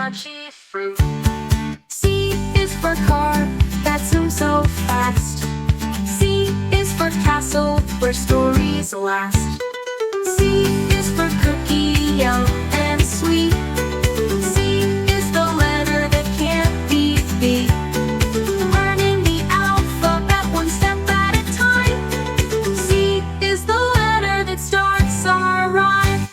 crunchy fruit. C is for car that zooms so fast. C is for castle where stories last. C is for cookie, young and sweet. C is the letter that can't be beat. Learning the alphabet one step at a time. C is the letter that starts our rhyme.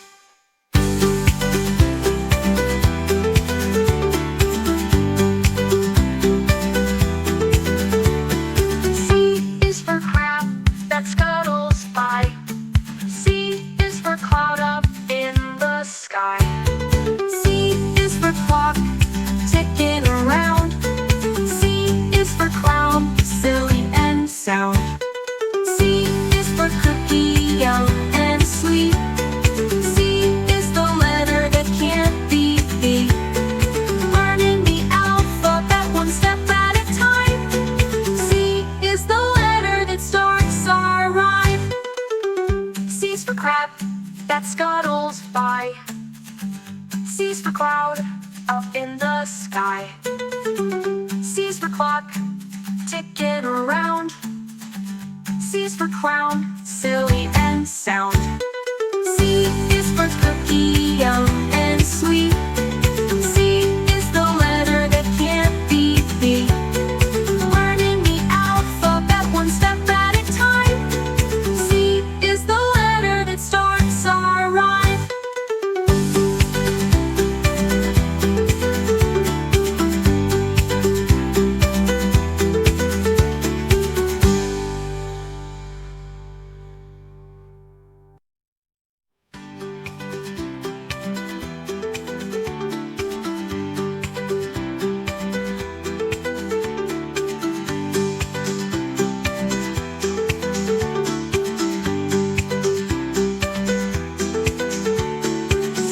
C is for crab that scuttles by. C is for cloud up in the sky. C is for clock ticking around. C is for clown, silly and sound. C is for cookie, young and sweet. C is the letter that can't be beat. Learning the alphabet one step at a time. C is the letter that starts our rhyme. C is for crab that scuttles by. C is for cloud up in the sky. C is for clock ticking around. C is for clown, silly and sound. C is for cookie, young and sweet. C is the letter that can't be beat. Learning the alphabet one step at a time. C is the letter that starts our rhyme.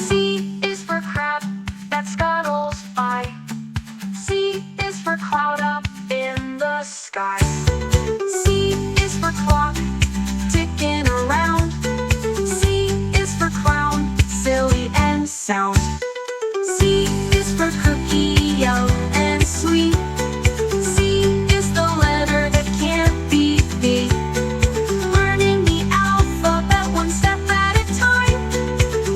C is for crab that scuttles by. C is for cloud up in the sky. C is for clock ticking around. C is for clown, silly and sound. C is for cookie, young and sweet. C is the letter that can't be beat. Learning the alphabet one step at a time.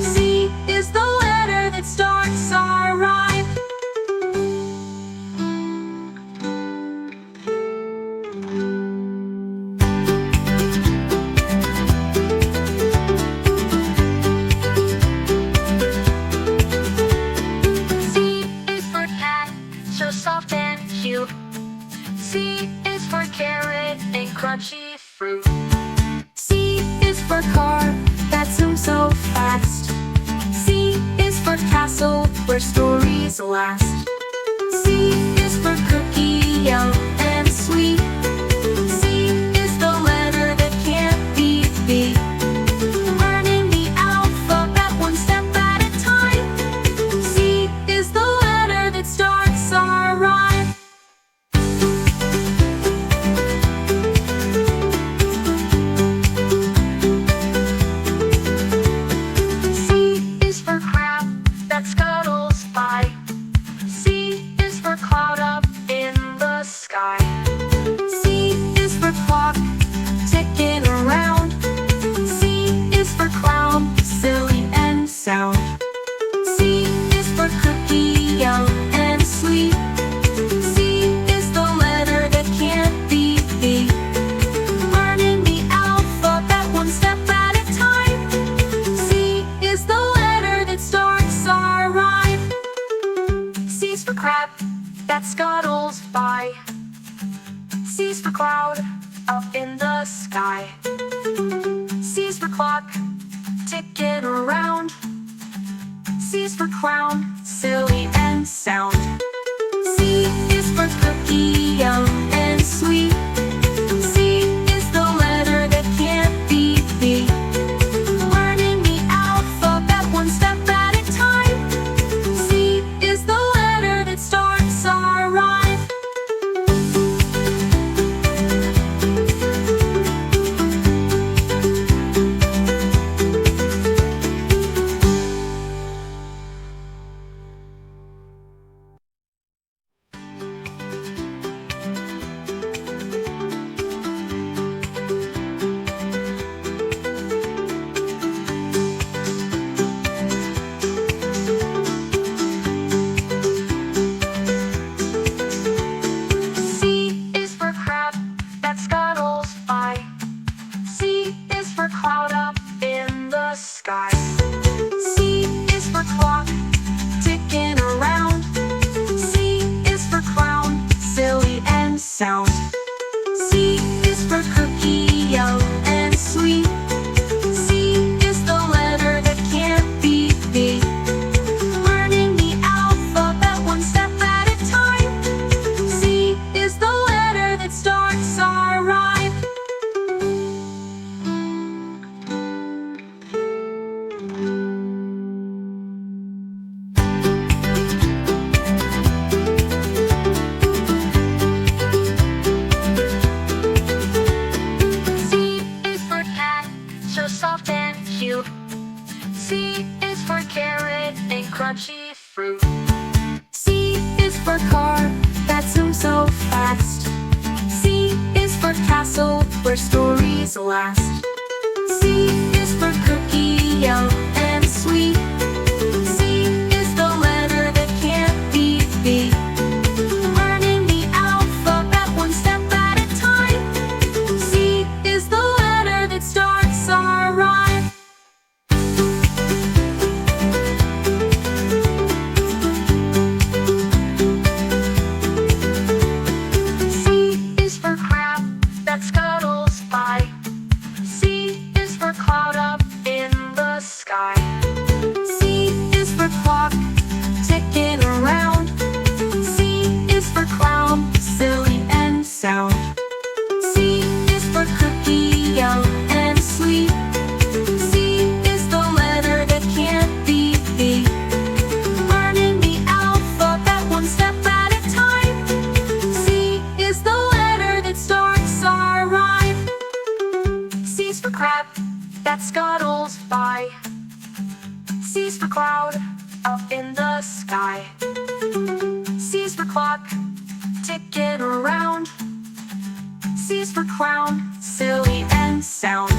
C is the letter that starts our rhyme. C is for cat, so soft and cute. C is for carrot and crunchy fruit. C is for car that zooms so fast. C is for castle where stories last. C is for cookie, young and sweet. C is the letter that can't be beat. Learning the alphabet one step at a time. C is the letter that starts our rhyme. C is for crab that scuttles by. C is for cloud up in the sky. C is for clock ticking around. C is for clown, silly and sound. C is for cookie, young and sweet. C is the letter that can't be beat. Learning the alphabet one step at a time. C is the letter that starts our rhyme. C is for crab that scuttles by. C is for cloud up in the sky. C is for clock ticking around. C is for clown, silly and sound. C is for cookie, young and sweet. C is the letter that can't be beat. Learning the alphabet one step at a time. C is the letter that starts our rhyme. always last. C is for cookie, young and sweet. C is the letter that can't be beat. Learning the alphabet one step at a time. C is the letter that starts our rhyme. C is for crab that scuttles by. C is for cloud up in the sky. C is for clock ticking around. C is for clown, silly and sound. C is for cookie, young and sweet. C is the letter that can't be beat. Learning the alphabet one step at a time. C is the letter that starts our rhyme. C's for crab that scuttles by. C's for cloud up in the sky. C's for clock ticking around. C's for clown, silly and sound.